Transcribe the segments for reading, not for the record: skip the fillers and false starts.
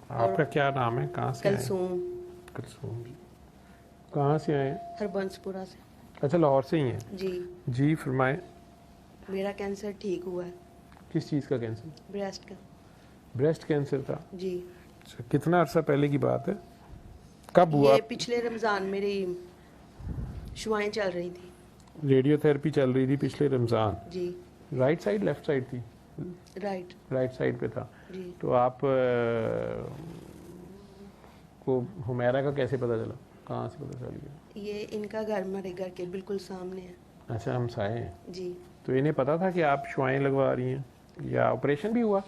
आपका क्या नाम है, कहाँ से आए? कलसूम। कलसूम जी, कहाँ से आए? हरबंसपुरा से। अच्छा, लाहौर से ही हैं जी। जी, फरमाएं। मेरा कैंसर ठीक हुआ है, किस चीज़ का कैंसर? ब्रेस्ट का। ब्रेस्ट कैंसर था? जी। अच्छा, कितना अर्सा पहले की बात है? कब हुआ? ये पिछले रमज़ान मेरी शुआएं चल रही थी। रेडियोथेरेपी चल रही थी पिछले रमज़ान? जी। राइट साइड लेफ्ट साइड थी? राइट। राइट साइड पे था। जी। तो आप को हुमैरा का कैसे पता चला, कहाँ से पता चल गया? ये इनका घर हमारे घर के बिल्कुल सामने है। अच्छा, हम साए हैं। जी। तो इन्हें पता था कि आप शुआएं लगवा रही हैं, या ऑपरेशन भी हुआ?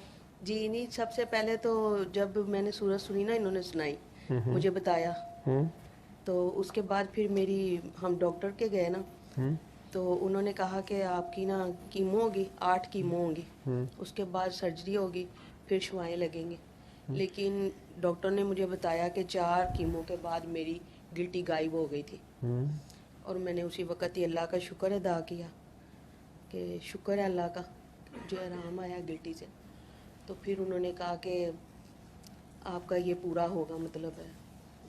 जी नहीं, सबसे पहले तो जब मैंने सूरत सुनी ना, इन्होंने सुनाई, मुझे बताया, तो उसके बाद फिर हम डॉक्टर के गए ना, तो उन्होंने कहा कि आपकी ना कीमो होगी, 8 कीमो होंगी, उसके बाद सर्जरी होगी, फिर शुआएं लगेंगी। लेकिन डॉक्टर ने मुझे बताया कि 4 कीमो के बाद मेरी गिल्टी गायब हो गई थी। और मैंने उसी वक्त ही अल्लाह का शुक्र अदा किया कि शुक्र है अल्लाह का, मुझे आराम आया गिल्टी से। तो फिर उन्होंने कहा कि आपका ये पूरा होगा, मतलब है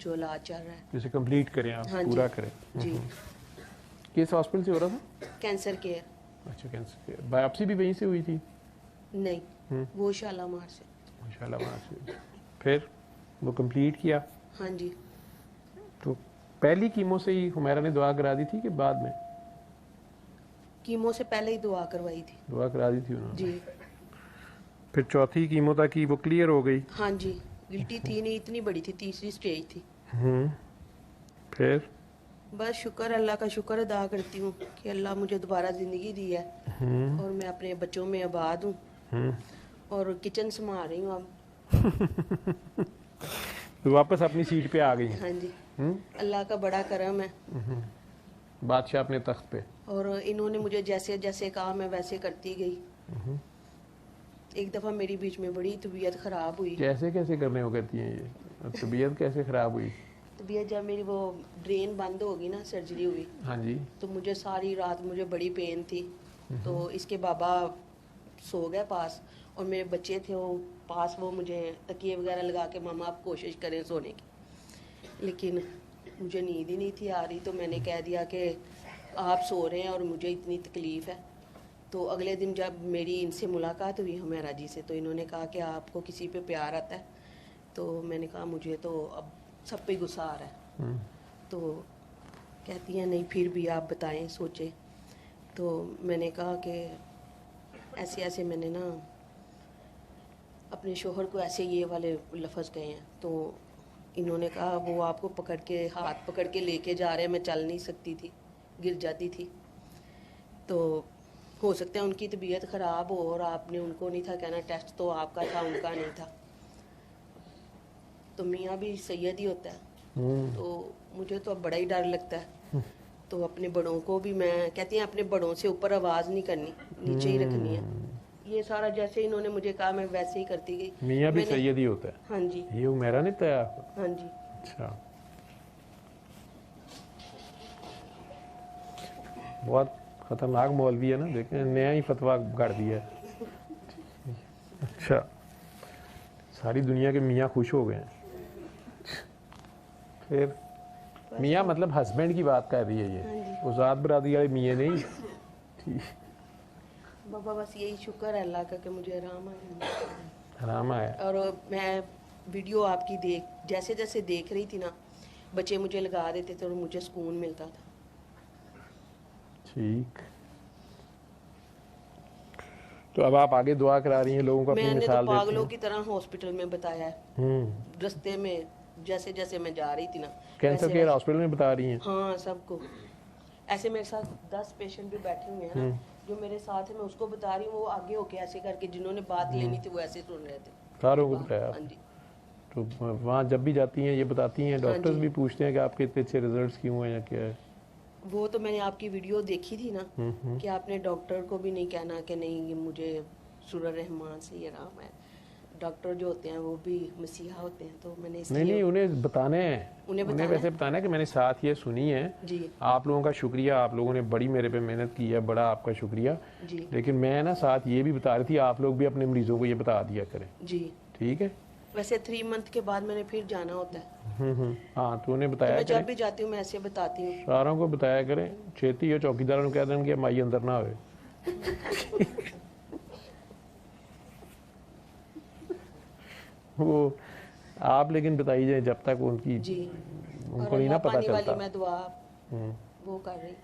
जो इलाज चल रहा है, जैसे कंप्लीट करें आप। हाँ पूरा जी। करें। जी। किस हॉस्पिटल से हो रहा था? Cancer care. अच्छा, कैंसर केयर। बायोप्सी भी वहीं से हुई थी? नहीं, वो शालामार से। माशाल्लाह, वहाँ से। फिर वो कंप्लीट किया? हाँ जी। तो पहली कीमो से ही हुमैरा ने दुआ करा दी थी कि बाद में? कीमो से पहले ही दुआ करवाई थी। दुआ करा दी थी उन्होंने? जी। फिर चौथी कीमो तक की वो क्लियर हो गई? हाँ जी। गिल्टी थी नहीं, इतनी बड़ी थी, तीसरी स्टेज थी। फिर बस शुक्र, अल्लाह का शुक्र अदा करती हूँ कि अल्लाह मुझे दोबारा ज़िंदगी दी है, और मैं अपने बच्चों में आबाद हूँ, और किचन संभाल रही हूँ अब। तो वापस अपनी सीट पे आ गई? हाँ जी। अल्लाह का बड़ा करम है, बादशाह अपने तख्त पे। और इन्होंने मुझे जैसे जैसे कहा मैं वैसे करती गई। एक दफ़ा मेरी बीच में बड़ी तबीयत ख़राब हुई। कैसे कैसे करने को कहती हैं ये? तबीयत कैसे ख़राब हुई? तबीयत जब मेरी वो ड्रेन बंद होगी ना, सर्जरी हुई, हाँ जी। तो मुझे सारी रात मुझे बड़ी पेन थी। तो इसके बाबा सो गए पास, और मेरे बच्चे थे वो पास, वो मुझे तकिए वगैरह लगा के, मामा आप कोशिश करें सोने की, लेकिन मुझे नींद ही नहीं थी आ रही। तो मैंने कह दिया कि आप सो रहे हैं और मुझे इतनी तकलीफ़ है। तो अगले दिन जब मेरी इनसे मुलाकात हुई हुमैरा जी से, तो इन्होंने कहा कि आपको किसी पे प्यार आता है? तो मैंने कहा मुझे तो अब सब पे गुस्सा आ रहा है। तो कहती हैं नहीं फिर भी आप बताएं, सोचें। तो मैंने कहा कि ऐसे ऐसे मैंने ना अपने शोहर को ऐसे ये वाले लफ्ज़ कहे हैं। तो इन्होंने कहा वो आपको पकड़ के, हाथ पकड़ के लेके जा रहे हैं, मैं चल नहीं सकती थी, गिर जाती थी। तो हो सकता है उनकी तबीयत ख़राब हो, और आपने उनको नहीं था कहना, टेस्ट तो आपका था, उनका नहीं था। तो मियाँ भी सैयद ही होता है। तो मुझे तो अब बड़ा ही डर लगता है। तो अपने बड़ों को भी मैं कहती हैं अपने बड़ों से ऊपर आवाज़ नहीं करनी, नीचे ही रखनी है। ये सारा जैसे इन्होंने मुझे कहा मैं वैसे ही करती गई। मियाँ भी सैयद ही होता है? हाँ जी। ये हुमैरा ने बताया आपको? हाँ जी। अच्छा, बहुत खतरनाक मौलवी है ना, देखें नया ही फतवा गाड़ दिया है। अच्छा, सारी दुनिया के मियाँ खुश हो गए हैं। फिर मियाँ मतलब हस्बैंड की बात कर रही है ये, उजाद बरादरी वाले मियाँ नहीं? ठीक। बाबा बस यही शुक्र है अल्लाह का कि मुझे आराम आया। आराम आया। और मैं वीडियो आपकी जैसे जैसे देख रही थी ना, बच्चे मुझे लगा देते थे और मुझे सुकून मिलता था। ठीक। तो अब आप आगे दुआ करा रही हैं लोगों को, अपनी मैंने मिसाल तो देती पागलों हैं। की तरह हॉस्पिटल में बताया है, रास्ते में जैसे जैसे मैं जा रही थी ना, कैंसर वैसे केयर वैसे। हॉस्पिटल में बता रही हैं? हाँ, सबको। ऐसे मेरे साथ 10 पेशेंट भी बैठे हुए हैं ना, जो मेरे साथ है, मैं उसको बता रही हूँ, वो आगे होके ऐसे करके, जिन्होंने बात लेनी थी वो ऐसे सुन रहे थे। सारों को बताया? हाँ जी। तो वहाँ जब भी जाती हैं ये बताती हैं? हाँ डॉक्टर्स जी। भी पूछते हैं कि आपके इतने अच्छे रिजल्ट्स क्यों हैं या क्या है? वो तो मैंने आपकी वीडियो देखी थी ना, कि आपने डॉक्टर को भी नहीं कहना कि नहीं ये मुझे सुरर रहमान से ये आराम है। डॉक्टर जो होते हैं वो भी मसीहा होते हैं, तो मैंने इसलिए नहीं, उन्हें बताने हैं, उन्हें उन्हें बताना वैसे बताना है कि मैंने साथ ये सुनी है। जी। आप लोगों का शुक्रिया, आप लोगों ने बड़ी मेरे पे मेहनत की है, बड़ा आपका शुक्रिया। जी। लेकिन मैं ना साथ ये भी बता रही थी, आप लोग भी अपने मरीजों को ये बता दिया करें। जी। ठीक है? वैसे 3 मंथ के बाद मैंने फिर जाना होता है। हाँ तूने तो बताया मैं जब करें, भी जाती हूँ मैं ऐसे बताती हूँ। सारों को बताया करें, छेती हो चौकीदार कह दें कि माई अंदर ना आवे। वो आप लेकिन बताई जाए जब तक उनकी जी। और उनको नहीं ना अल्लाह पता पानी वाली चलता। मैं दुआ हम्म, वो कर रही।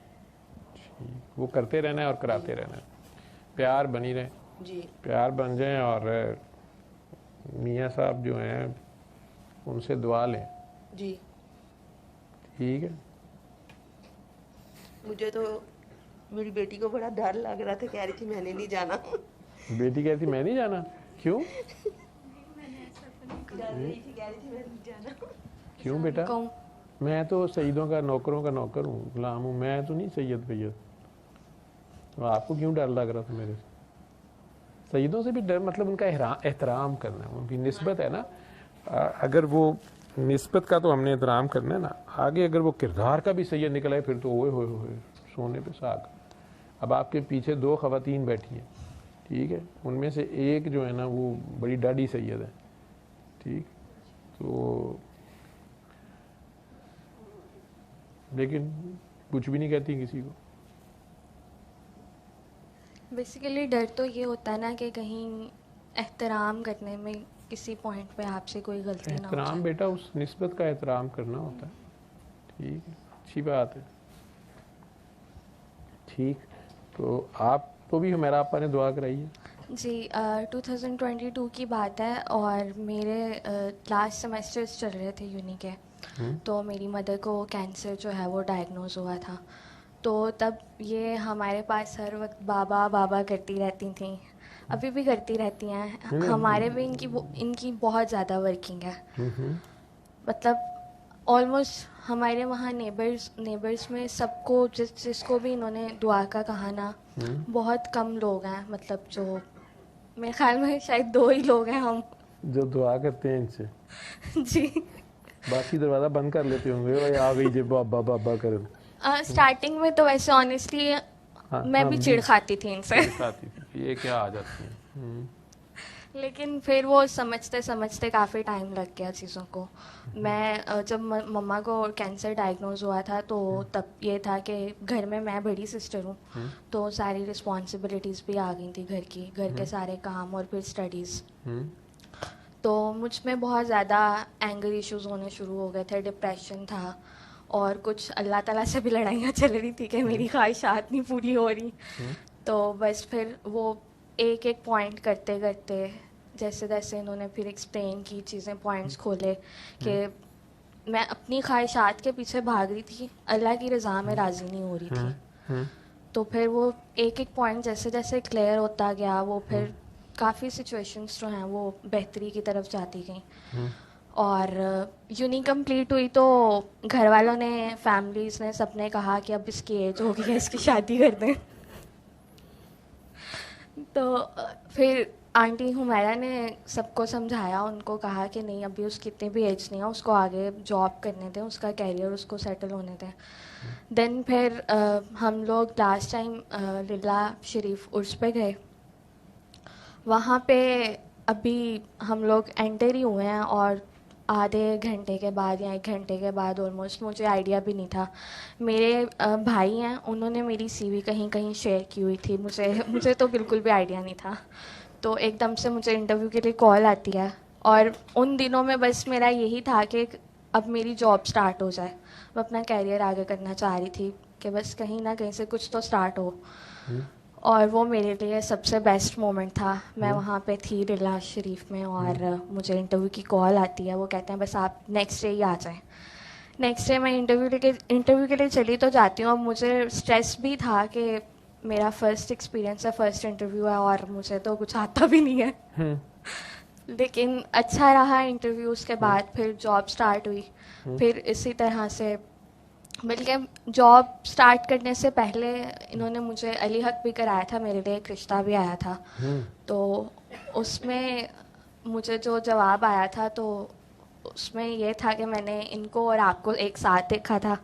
वो करते रहना है और कराते रहना है, प्यार बनी रहे, जी प्यार बन जाए। और मियाँ साहब जो हैं उनसे दुआ लें, जी। ठीक है। मुझे तो मेरी बेटी को बड़ा डर लग रहा था, कह रही थी मैंने नहीं जाना। बेटी कहती मैं नहीं जाना, क्यों डर रही थी, कह रही थी मैं नहीं जाना। क्यों बेटा? कहूँ मैं तो सईदों का नौकरों का नौकर हूँ, गुलाम हूँ, मैं तो नहीं सैयद भैया। तो आपको क्यों डर लग रहा था मेरे से? सईदों से भी डर मतलब उनका एहतराम करना, उनकी निस्बत है ना। अगर वो निस्बत का तो हमने एहतराम करना है ना, आगे अगर वो किरदार का भी सैयद निकला है फिर तो ओए होए होए सोने पे साग। अब आपके पीछे 2 खवातीन बैठी हैं, ठीक है, उनमें से एक जो है ना वो बड़ी डाडी सैयद है, ठीक, तो लेकिन कुछ भी नहीं कहती किसी को। बेसिकली डर तो ये होता है ना कि कहीं एहतराम करने में किसी पॉइंट पे आपसे कोई गलती ना हो एहतराम जाए। बेटा उस निस्बत का एहतराम करना होता है, ठीक है, अच्छी बात है, ठीक। तो आपको भी हुमैरा आपा ने दुआ कराई है? जी 2022 की बात है और मेरे लास्ट सेमेस्टर्स चल रहे थे यूनी के। तो मेरी मदर को कैंसर जो है वो डायग्नोज हुआ था। तो तब ये हमारे पास हर वक्त बाबा बाबा करती रहती थी, अभी भी करती रहती हैं। हमारे भी इनकी बहुत ज़्यादा वर्किंग है। मतलब ऑलमोस्ट हमारे वहाँ नेबर्स में सबको जिसको भी इन्होंने दुआ का कहा ना, बहुत कम लोग हैं, मतलब जो मेरे ख्याल में शायद 2 ही लोग हैं हम जो दुआ करते हैं इनसे, जी। बाकी दरवाजा बंद कर लेते होंगे, भाई आ गई जे बाबा बाबा कर। स्टार्टिंग में तो वैसे ऑनेस्टली मैं भी चिढ़ खाती थी इनसे, खाती थी ये क्या आ जाती है। लेकिन फिर वो समझते समझते काफ़ी टाइम लग गया चीज़ों को। मैं जब मम्मा को कैंसर डायग्नोज हुआ था तो तब ये था कि घर में मैं बड़ी सिस्टर हूँ, तो सारी रिस्पॉन्सिबिलिटीज़ भी आ गई थी घर की, घर के सारे काम और फिर स्टडीज़। तो मुझ में बहुत ज़्यादा एंगर इश्यूज होने शुरू हो गए थे, डिप्रेशन था और कुछ अल्लाह ताला से भी लड़ाइयाँ चल रही थी कि मेरी ख्वाहिशात नहीं पूरी हो रही। तो बस फिर वो एक एक पॉइंट करते करते जैसे जैसे इन्होंने फिर एक्सप्लेन की चीज़ें, पॉइंट्स खोले कि मैं अपनी ख्वाहिशात के पीछे भाग रही थी, अल्लाह की रज़ा में राज़ी नहीं हो रही थी। तो फिर वो एक एक पॉइंट जैसे जैसे क्लियर होता गया, वो फिर काफ़ी सिचुएशंस जो हैं वो बेहतरी की तरफ जाती गई। और यूनी कंप्लीट हुई तो घर वालों ने, फैमिलीज़ ने, सबने कहा कि अब इसकी एज हो गई है, इसकी शादी कर दें। तो फिर आंटी हुमैरा ने सबको समझाया, उनको कहा कि नहीं अभी उसकी इतनी भी एज नहीं है, उसको आगे जॉब करने दें, उसका कैरियर उसको सेटल होने दें। देन फिर हम लोग लास्ट टाइम लिल्ला शरीफ उर्स पे गए। वहाँ पे अभी हम लोग एंटर ही हुए हैं और आधे घंटे के बाद या 1 घंटे के बाद ऑलमोस्ट, मुझे आइडिया भी नहीं था, मेरे भाई हैं उन्होंने मेरी सीवी कहीं कहीं शेयर की हुई थी, मुझे तो बिल्कुल भी आइडिया नहीं था। तो एकदम से मुझे इंटरव्यू के लिए कॉल आती है और उन दिनों में बस मेरा यही था कि अब मेरी जॉब स्टार्ट हो जाए। मैं अपना कैरियर आगे करना चाह रही थी कि बस कहीं ना कहीं से कुछ तो स्टार्ट हो। और वो मेरे लिए सबसे बेस्ट मोमेंट था। मैं वहाँ पे थी लिल्ला शरीफ में और मुझे इंटरव्यू की कॉल आती है, वो कहते हैं बस आप नेक्स्ट डे ही आ जाएं। नेक्स्ट डे मैं इंटरव्यू के लिए चली तो जाती हूँ। अब मुझे स्ट्रेस भी था कि मेरा फर्स्ट एक्सपीरियंस है, फर्स्ट इंटरव्यू है और मुझे तो कुछ आता भी नहीं है। लेकिन अच्छा रहा इंटरव्यू। उसके बाद फिर जॉब स्टार्ट हुई। फिर इसी तरह से बल्कि जॉब स्टार्ट करने से पहले इन्होंने मुझे अली हक भी कराया था, मेरे लिए एक रिश्ता भी आया था। तो उसमें मुझे जो जवाब आया था तो उसमें ये था कि मैंने इनको और आपको एक साथ देखा था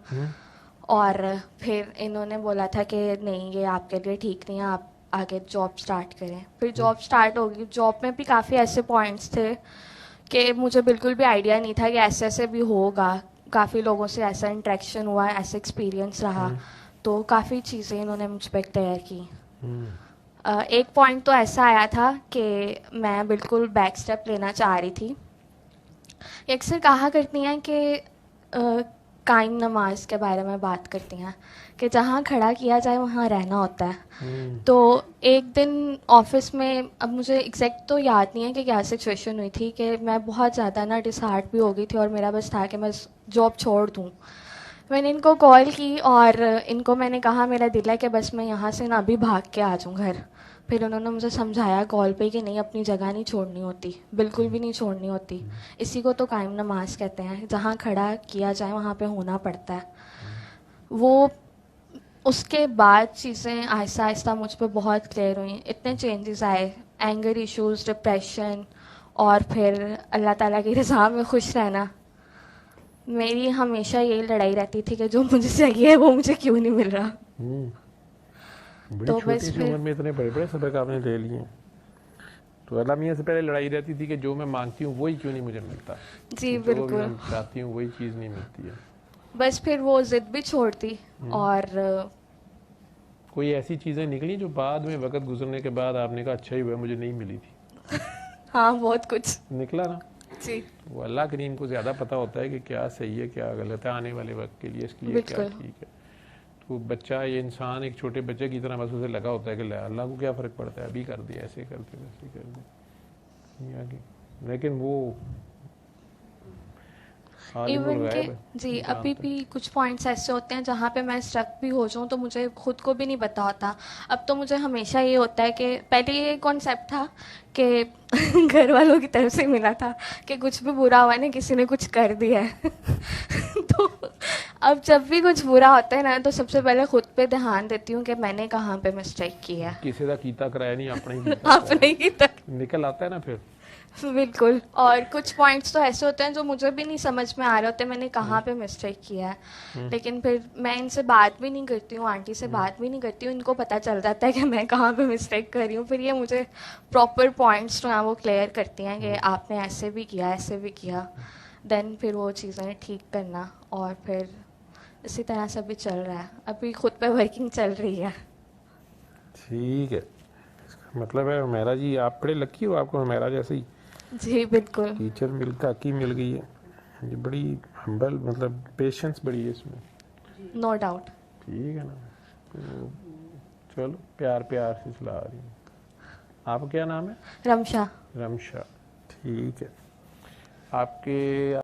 और फिर इन्होंने बोला था कि नहीं ये आपके लिए ठीक नहीं है, आप आगे जॉब स्टार्ट करें। फिर जॉब स्टार्ट होगी। जॉब में भी काफ़ी ऐसे पॉइंट्स थे कि मुझे बिल्कुल भी आइडिया नहीं था कि ऐसे ऐसे भी होगा, काफ़ी लोगों से ऐसा इंटरेक्शन हुआ, ऐसा एक्सपीरियंस रहा, तो काफ़ी चीज़ें इन्होंने मुझ पर क्लियर की। एक पॉइंट तो ऐसा आया था कि मैं बिल्कुल बैक स्टेप लेना चाह रही थी। ये अक्सर कहा करती हैं कि कायम नमाज के बारे में बात करती हैं कि जहाँ खड़ा किया जाए वहाँ रहना होता है। तो एक दिन ऑफिस में, अब मुझे एग्जैक्ट तो याद नहीं है कि क्या सिचुएशन हुई थी, कि मैं बहुत ज़्यादा ना डिसहार्ट भी हो गई थी और मेरा बस था कि मैं जॉब छोड़ दूँ। मैंने इनको कॉल की और इनको मैंने कहा मेरा दिल है कि बस मैं यहाँ से ना अभी भाग के आ जाऊँ घर। फिर उन्होंने मुझे समझाया कॉल पे कि नहीं, अपनी जगह नहीं छोड़नी होती, बिल्कुल भी नहीं छोड़नी होती। इसी को तो कायम नमाज कहते हैं, जहाँ खड़ा किया जाए वहाँ पे होना पड़ता है। वो उसके बाद चीज़ें आहिस्ता आहिस्ता मुझ पर बहुत क्लियर हुई, इतने चेंजेस आए, एंगर इश्यूज, डिप्रेशन, और फिर अल्लाह ताला की रज़ा में खुश रहना। मेरी हमेशा यही लड़ाई रहती थी कि जो मुझे चाहिए वो मुझे क्यों नहीं मिल रहा। बड़ी तो छोटी बस सी उम्र में इतने बड़े बड़े सबक आपने ले लिए। तो अल्लाह मियाँ से पहले लड़ाई रहती थी कि जो मैं मांगती हूँ वही क्यों नहीं मुझे मिलता। जी जो बिल्कुल। मैं चाहती हूँ वही चीज़ नहीं मिलती है। बस फिर वो जिद भी छोड़ दी। और कोई ऐसी चीज़ें निकली जो बाद में वक्त गुजरने के बाद आपने कहा अच्छा ही हुआ मुझे नहीं मिली थी? हाँ, बहुत कुछ निकला ना। जी वो अल्लाह करीम को ज़्यादा पता होता है कि क्या सही है क्या गलत है आने वाले वक्त के लिए, इसके लिए क्या बिल्कुल। ठीक है। तो बच्चा, ये इंसान एक छोटे बच्चे की तरह बस उसे लगा होता है कि अल्लाह को क्या फ़र्क पड़ता है, अभी कर दिया, ऐसे कर दिया, वैसे कर दिया, लेकिन वो इवन के जी अभी भी कुछ पॉइंट्स ऐसे होते हैं जहाँ पे मैं स्ट्रक भी हो जाऊँ तो मुझे खुद को भी नहीं पता होता। अब तो मुझे हमेशा ये होता है कि पहले ये कॉन्सेप्ट था कि घर वालों की तरफ से मिला था कि कुछ भी बुरा हुआ ना, किसी ने कुछ कर दिया है तो अब जब भी कुछ बुरा होता है ना तो सबसे पहले खुद पे ध्यान देती हूँ कि मैंने कहाँ पे मिस्टेक किया है। किसी का कीता कराया नहीं, अपने ही कीता आपने ही तक निकल आता है ना फिर। बिल्कुल। और कुछ पॉइंट्स तो ऐसे होते हैं जो मुझे भी नहीं समझ में आ रहे होते मैंने कहाँ पे मिस्टेक किया है, लेकिन फिर मैं इनसे बात भी नहीं करती हूँ, आंटी से बात भी नहीं करती हूँ, इनको पता चल जाता है कि मैं कहाँ पे मिस्टेक कर रही हूँ। फिर ये मुझे प्रॉपर पॉइंट्स जो हैं वो क्लियर करती हैं कि आपने ऐसे भी किया, ऐसे भी किया, देन फिर वो चीज़ें ठीक करना। और फिर इसी तरह से अभी चल रहा है, अभी खुद पे वर्किंग चल रही है। ठीक है, मतलब है हुमैरा जी आप बड़े लकी हो, आपको हुमैरा जैसे ही जी बिल्कुल टीचर की मिल गई है। ये बड़ी हम्बल, मतलब पेशेंस बड़ी है इसमें। No doubt. ठीक है ना। तो चलो प्यार प्यार से चला रही हूँ। आपका क्या नाम है? रमशा। रमशा, ठीक है। आपके